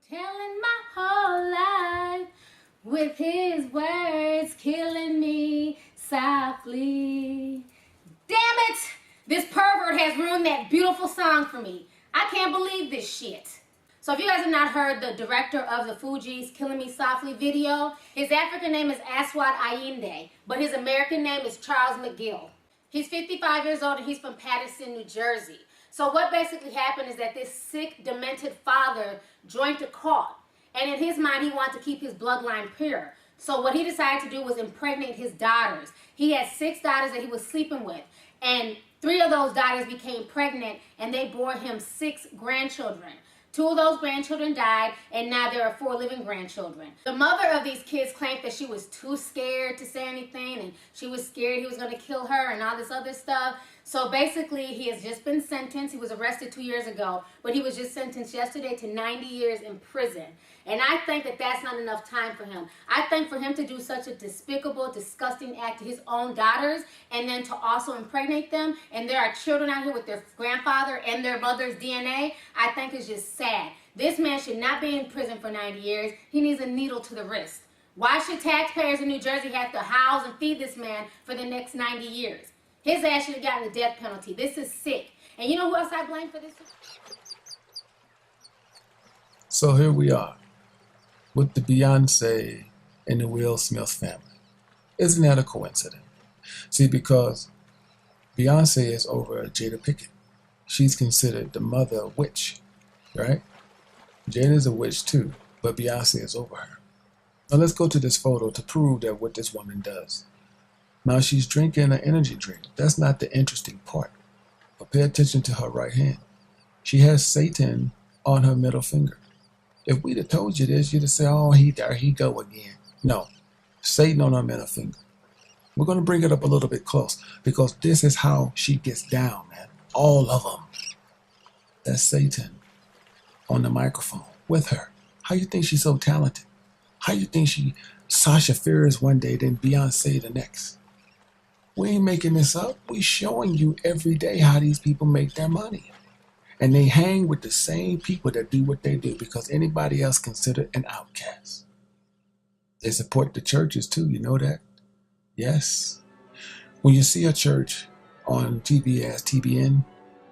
Telling my whole life with his words, killing me softly. Damn it! This pervert has ruined that beautiful song for me. I can't believe this shit. So if you guys have not heard the director of the Fugees' Killing Me Softly video, his African name is Aswad Ayinde, but his American name is Charles McGill. He's 55 years old and he's from Paterson, New Jersey. So what basically happened is that this sick, demented father joined a cult. And in his mind, he wanted to keep his bloodline pure. So what he decided to do was impregnate his daughters. He had 6 daughters that he was sleeping with. And 3 of those daughters became pregnant and they bore him 6 grandchildren. 2 of those grandchildren died, and now there are 4 living grandchildren. The mother of these kids claimed that she was too scared to say anything, and she was scared he was going to kill her and all this other stuff. So basically, he has just been sentenced. He was arrested 2 years ago, but he was just sentenced yesterday to 90 years in prison. And I think that that's not enough time for him. I think for him to do such a despicable, disgusting act to his own daughters, and then to also impregnate them, and there are children out here with their grandfather and their mother's DNA, I think is just sad. This man should not be in prison for 90 years. He needs a needle to the wrist. Why should taxpayers in New Jersey have to house and feed this man for the next 90 years? His ass should have gotten the death penalty. This is sick. And you know who else I blame for this? So here we are with the Beyonce and the Will Smith family. Isn't that a coincidence? See, because Beyonce is over Jada Pinkett. She's considered the mother of witch, right? Jada's a witch too, but Beyonce is over her. Now let's go to this photo to prove that what this woman does. Now she's drinking an energy drink. That's not the interesting part. But pay attention to her right hand. She has Satan on her middle finger. If we'd have told you this, you'd have said, oh, there he go again. No, Satan on her middle finger. We're going to bring it up a little bit close because this is how she gets down, man. All of them. That's Satan on the microphone with her. How you think she's so talented? How you think she Sasha Fierce one day, then Beyonce the next? We ain't making this up. We showing you every day how these people make their money. And they hang with the same people that do what they do because anybody else considered an outcast. They support the churches too, you know that? Yes. When you see a church on TBS, TBN,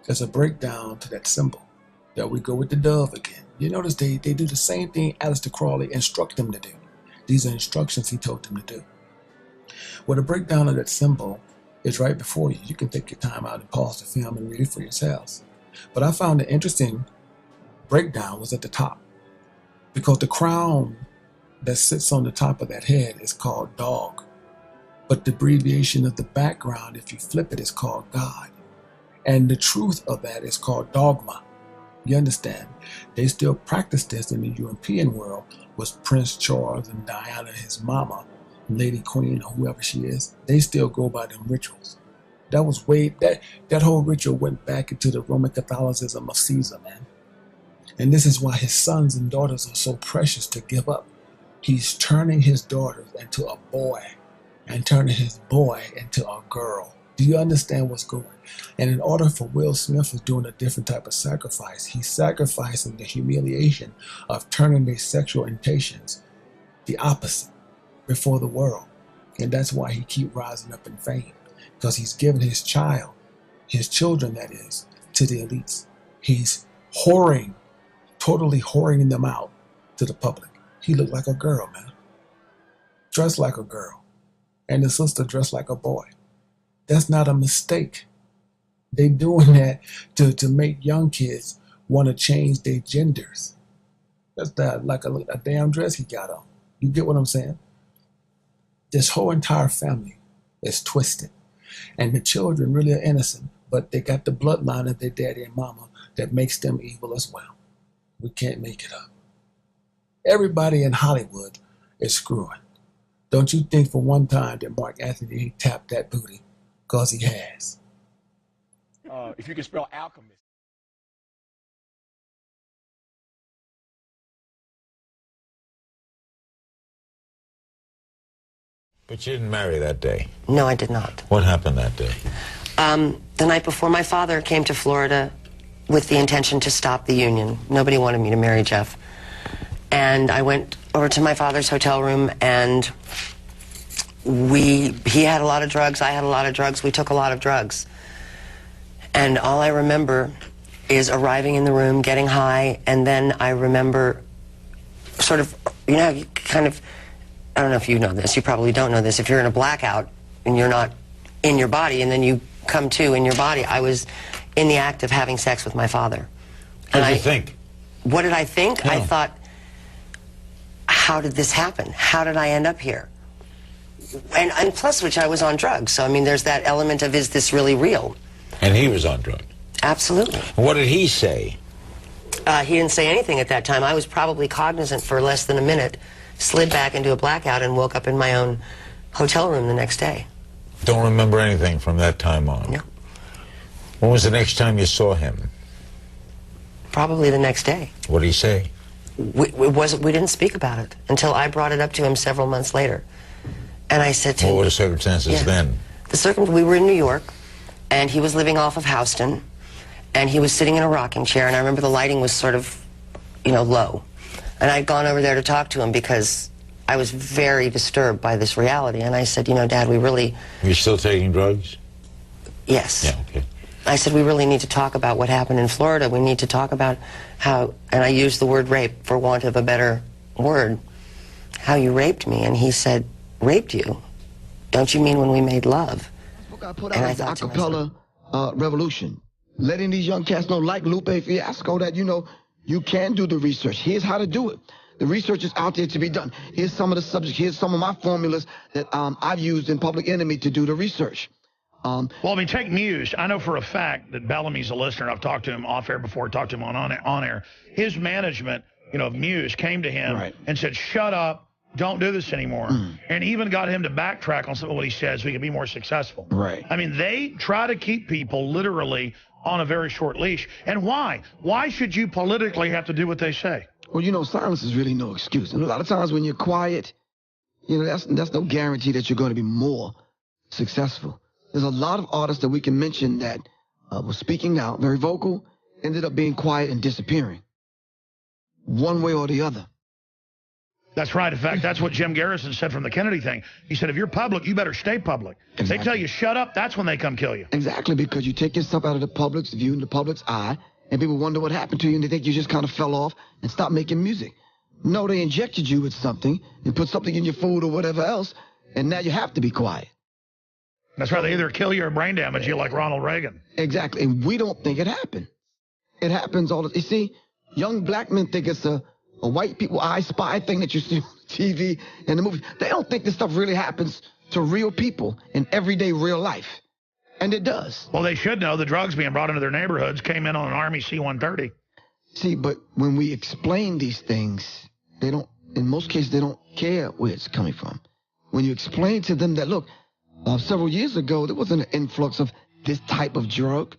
there's a breakdown to that symbol. There we go with the dove again. You notice they do the same thing Aleister Crowley instructed them to do. These are instructions he told them to do. Well, the breakdown of that symbol is right before you. You can take your time out and pause the film and read it for yourselves. But I found the interesting breakdown was at the top because the crown that sits on the top of that head is called dog. But the abbreviation of the background, if you flip it, is called God. And the truth of that is called dogma. You understand? They still practice this in the European world with Prince Charles and Diana, his mama, Lady Queen, or whoever she is. They still go by them rituals. That was that whole ritual went back into the Roman Catholicism of Caesar, man. And this is why his sons and daughters are so precious to give up. He's turning his daughters into a boy and turning his boy into a girl. Do you understand what's going on? And in order for Will Smith is doing a different type of sacrifice. He's sacrificing the humiliation of turning their sexual intentions the opposite before the world. And that's why he keep rising up in fame. Because he's given his children that is, to the elites. He's totally whoring them out to the public. He looked like a girl, man. Dressed like a girl. And the sister dressed like a boy. That's not a mistake. They doing that to make young kids want to change their genders. That's like a damn dress he got on. You get what I'm saying? This whole entire family is twisted. And the children really are innocent, but they got the bloodline of their daddy and mama that makes them evil as well. We can't make it up. Everybody in Hollywood is screwing. Don't you think for one time that Mark Anthony he tapped that booty? Because he has. If you can spell alchemist. But you didn't marry that day. No, I did not. What happened that day? The night before, my father came to Florida with the intention to stop the union. Nobody wanted me to marry Jeff. And I went over to my father's hotel room, and he had a lot of drugs, I had a lot of drugs, we took a lot of drugs. And all I remember is arriving in the room, getting high, and then I remember sort of, you know, you kind of, I don't know if you know this, you probably don't know this, if you're in a blackout and you're not in your body and then you come to in your body, I was in the act of having sex with my father. What did you think? What did I think? Yeah. I thought, how did this happen? How did I end up here? And plus, which I was on drugs, so I mean, there's that element of, is this really real? And he was on drugs. Absolutely. What did he say? He didn't say anything at that time. I was probably cognizant for less than a minute, slid back into a blackout, and woke up in my own hotel room the next day. Don't remember anything from that time on? No. When was the next time you saw him? Probably the next day. What did he say? We didn't speak about it until I brought it up to him several months later. And I said to him... What were the circumstances then? We were in New York, and he was living off of Houston, and he was sitting in a rocking chair, and I remember the lighting was sort of, you know, low. And I'd gone over there to talk to him because I was very disturbed by this reality. And I said, you know, Dad, we really... You're still taking drugs? Yes. Yeah, okay. I said, we really need to talk about what happened in Florida. We need to talk about how, and I used the word rape for want of a better word, how you raped me. And he said, raped you? Don't you mean when we made love? Book I put out is the acapella revolution. Letting these young cats know, like Lupe Fiasco, that, you know, you can do the research. Here's how to do it. The research is out there to be done. Here's some of the subjects. Here's some of my formulas that I've used in Public Enemy to do the research. Well, I mean, take Muse. I know for a fact that Bellamy's a listener. I've talked to him off air before, talked to him on air. His management, you know, of Muse came to him and said, shut up, don't do this anymore. And even got him to backtrack on some of what he said so he could be more successful. Right. I mean, they try to keep people literally on a very short leash. And why? Why should you politically have to do what they say? Well, you know, silence is really no excuse. And a lot of times when you're quiet, you know, that's no guarantee that you're going to be more successful. There's a lot of artists that we can mention that were speaking out, very vocal, ended up being quiet and disappearing. One way or the other. That's right. In fact, that's what Jim Garrison said from the Kennedy thing. He said, if you're public, you better stay public. If they tell you shut up, that's when they come kill you. Exactly, because you take yourself out of the public's view and the public's eye, and people wonder what happened to you, and they think you just kind of fell off and stopped making music. No, they injected you with something and put something in your food or whatever else, and now you have to be quiet. That's right. They either kill you or brain damage you like Ronald Reagan. Exactly. And we don't think it happened. It happens all the time. You see, young black men think it's a white people I Spy thing that you see on TV and the movies. They don't think this stuff really happens to real people in everyday real life. And it does. Well, they should know the drugs being brought into their neighborhoods came in on an Army C-130. See, but when we explain these things, they don't, in most cases, they don't care where it's coming from. When you explain to them that, look, several years ago, there wasn't an influx of this type of drug.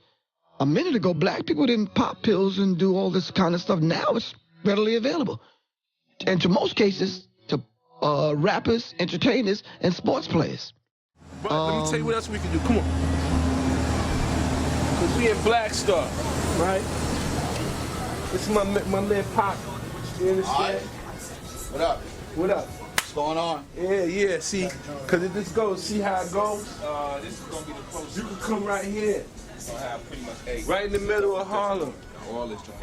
A minute ago, black people didn't pop pills and do all this kind of stuff. Now it's readily available. And to most cases, to rappers, entertainers, and sports players. But let me tell you what else we can do. Come on. Because we in Black Star, right? This is my man Pop. You understand? Right. What up? What up? What's going on? Yeah, see, because if this goes, see how it goes? This is going to be the closest. You can come right here. I'll have pretty much 8. Right in the middle of Harlem. All this joint.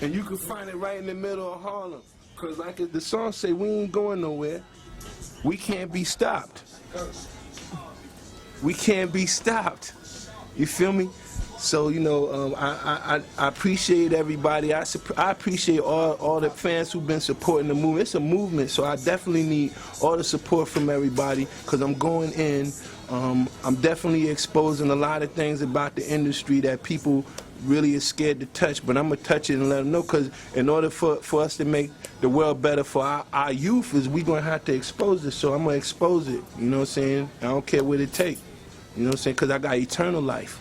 And you can find it right in the middle of Harlem. Because like the song say, we ain't going nowhere. We can't be stopped. We can't be stopped. You feel me? So, you know, I appreciate everybody. I appreciate all the fans who've been supporting the movement. It's a movement, so I definitely need all the support from everybody because I'm going in. I'm definitely exposing a lot of things about the industry that people really is scared to touch, but I'm going to touch it and let them know because in order for us to make the world better for our youth is we're going to have to expose it, so I'm going to expose it. You know what I'm saying? I don't care what it takes. You know what I'm saying? Because I got eternal life.